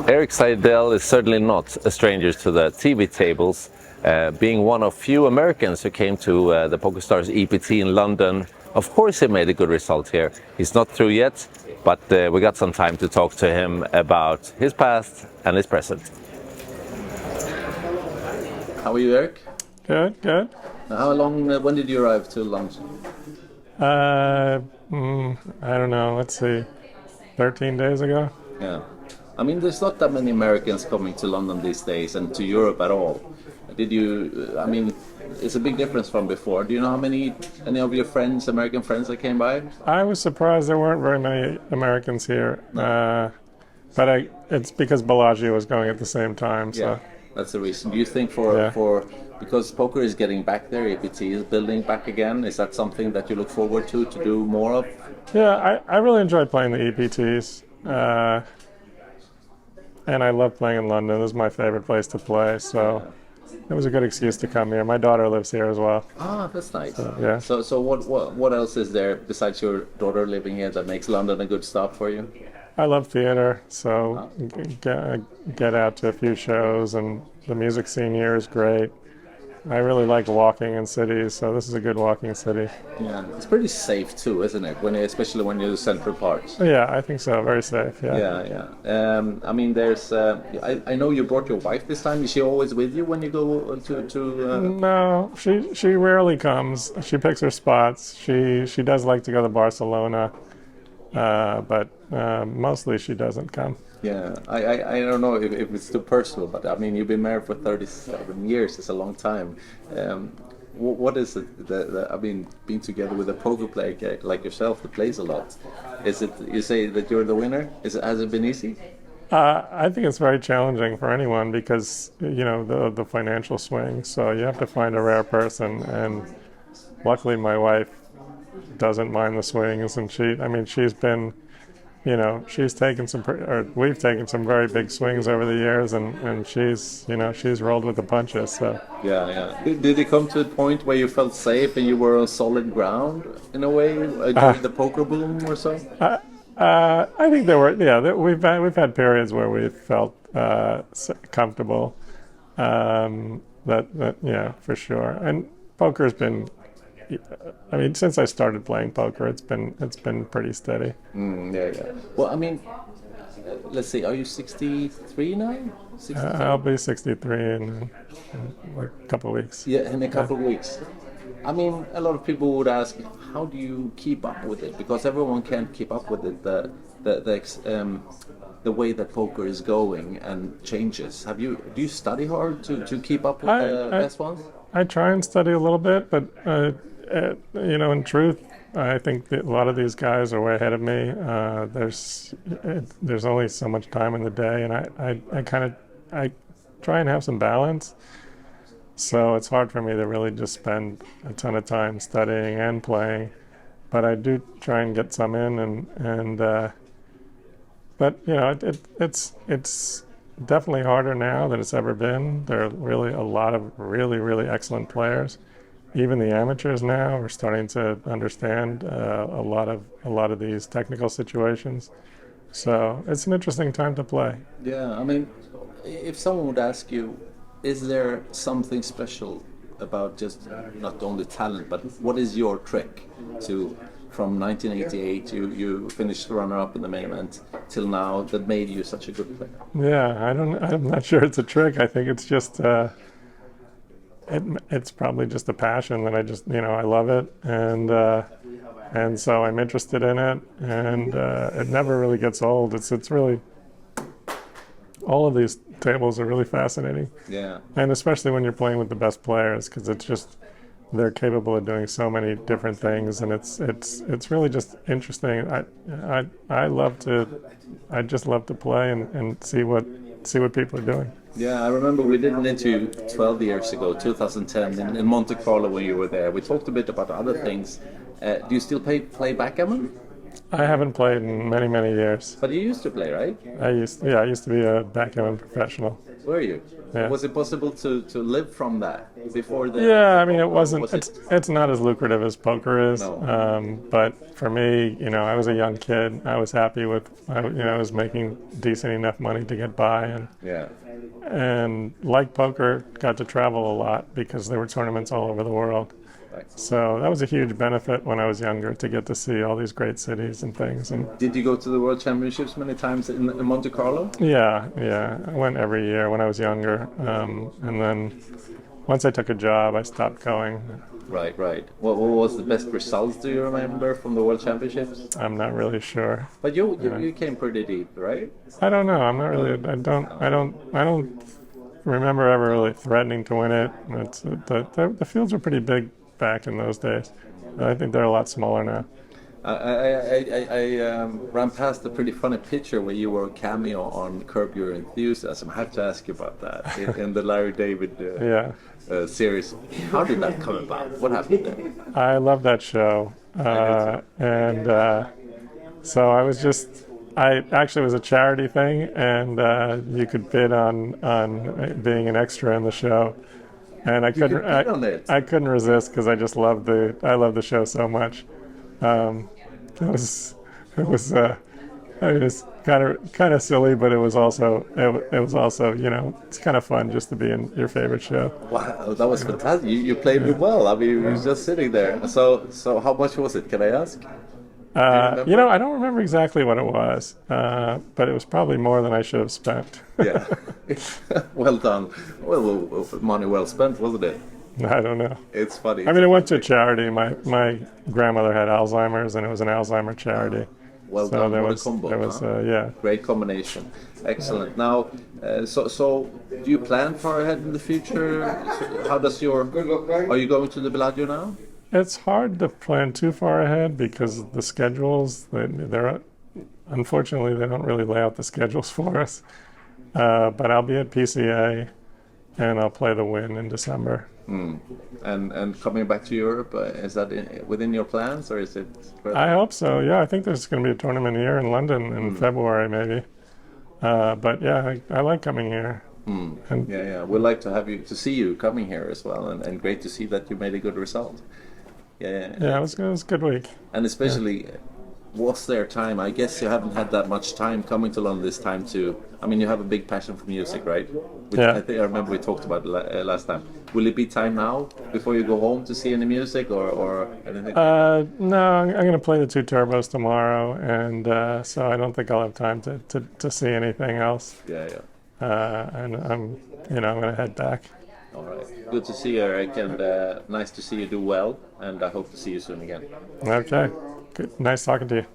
Erik Seidel is certainly not a stranger to the TV tables, being one of few Americans who came to the Pokerstars EPT in London. Of course he made a good result here. He's not through yet, but we got some time to talk to him about his past and his present. How are you, Erik? Good, good. How long, when did you arrive to London? I don't know, let's see, 13 days ago? Yeah. I mean, there's not that many Americans coming to London these days and to Europe at all. I mean, it's a big difference from before. Do you know how any of your friends, American friends that came by? I was surprised there weren't very many Americans here. No. But it's because Bellagio was going at the same time. So. Yeah, that's the reason. Do you think because poker is getting back there, EPT is building back again, is that something that you look forward to do more of? Yeah, I really enjoy playing the EPTs. And I love playing in London. This is my favorite place to play, so it was a good excuse to come here. My daughter lives here as well. Ah, that's nice. Yeah. So what else is there besides your daughter living here that makes London a good stop for you? I love theater, so get out to a few shows, and the music scene here is great. I really like walking in cities, so this is a good walking city. Yeah, it's pretty safe too, isn't it? Especially when you're in central parts. Yeah, I think so. Very safe. Yeah. Yeah. I mean, there's. I know you brought your wife this time. Is she always with you when you go to? No, she rarely comes. She picks her spots. She does like to go to Barcelona, but mostly she doesn't come. Yeah, I don't know if it's too personal, but I mean, you've been married for 37 years. It's a long time. What is it I mean, being together with a poker player like yourself that plays a lot? Is it, you say that you're the winner? Has it been easy? I think it's very challenging for anyone because, the financial swing. So you have to find a rare person, and luckily my wife doesn't mind the swings, and she's been, we've taken some very big swings over the years, and she's rolled with the punches. So yeah. Did it come to a point where you felt safe and you were on solid ground in a way during the poker boom or so? I think there were. Yeah, we've had periods where we felt comfortable. Yeah, for sure. And poker's been. I mean, since I started playing poker, it's been pretty steady. Yeah. Well, I mean, let's see. Are you 63 now? 63? I'll be 63 in a couple of weeks. Yeah, in a couple of weeks. I mean, a lot of people would ask, how do you keep up with it? Because everyone can't keep up with it. The way that poker is going and changes. Do you study hard to keep up with the best ones? I try and study a little bit, but in truth, I think that a lot of these guys are way ahead of me. There's only so much time in the day, and I try and have some balance. So it's hard for me to really just spend a ton of time studying and playing, but I do try and get some in, but it's definitely harder now than it's ever been. There are really a lot of really excellent players. Even the amateurs now are starting to understand a lot of these technical situations. So it's an interesting time to play. Yeah, I mean, if someone would ask you, is there something special about just not only talent, but what is your trick to, from 1988, you finished runner-up in the main event till now, that made you such a good player? Yeah, I'm not sure it's a trick. I think it's just it's probably just a passion that I love it, and so I'm interested in it, and it never really gets old. It's really, all of these tables are really fascinating. Yeah. And especially when you're playing with the best players, because they're capable of doing so many different things, and it's really just interesting. I just love to play and see what people are doing. Yeah, I remember we did an interview 12 years ago, 2010, in Monte Carlo when you were there. We talked a bit about other things. Do you still play backgammon? I haven't played in many, many years. But you used to play, right? I used to be a backgammon professional. Were you? Yeah. Was it possible to live from that before the? Yeah, I mean, it wasn't. Was It's not as lucrative as poker is. No. But for me, I was a young kid. I was happy with, I was making decent enough money to get by, Yeah. and like poker, got to travel a lot because there were tournaments all over the world. Right. So that was a huge benefit when I was younger to get to see all these great cities and things. And Did you go to the World Championships many times in Monte Carlo? yeah, I went every year when I was younger, and then once I took a job, I stopped going. Right, right. What was the best results, do you remember, from the World Championships? I'm not really sure. But you came pretty deep, right? I don't know. I'm not really. I don't remember ever really threatening to win it. The fields were pretty big back in those days. I think they're a lot smaller now. I ran past a pretty funny picture where you were a cameo on Curb Your Enthusiasm. I have to ask you about that in the Larry David series. How did that come about? What happened there? I love that show, and so I was just. I actually was a charity thing, and you could bid on being an extra in the show. And I couldn't resist because I just loved the show so much. It was kind of silly, but it was also it's kind of fun just to be in your favorite show. Wow, that was fantastic. You played it well. I mean, you were just sitting there. So how much was it? Can I ask? I don't remember exactly what it was, but it was probably more than I should have spent. Yeah. Well done. Well, money well spent, wasn't it? I don't know. It's funny. I mean, it went to a charity. My grandmother had Alzheimer's, and it was an Alzheimer charity. Well So done. there What was, a combo. there was, Huh? yeah. Great combination. Excellent. Now, so do you plan far ahead in the future? How does Are you going to the Bellagio now? It's hard to plan too far ahead because the schedules, unfortunately, they don't really lay out the schedules for us. But I'll be at PCA, and I'll play the Win in December. And coming back to Europe, is that within your plans, or is it? I hope so. Yeah, I think there's going to be a tournament here in London in February, maybe. But yeah, I like coming here. And Yeah. We'd like to see you coming here as well, and great to see that you made a good result. yeah, it was a good week. And especially, was there time? I guess you haven't had that much time coming to London this time to. I mean, you have a big passion for music, right? Which Yeah. I think I remember we talked about last time. Will it be time now before you go home to see any music or anything? No, I'm going to play the two turbos tomorrow, and so I don't think I'll have time to see anything else. Yeah. And I'm going to head back. All right. Good to see you, Erik, and nice to see you do well. And I hope to see you soon again. Okay. Good. Nice talking to you.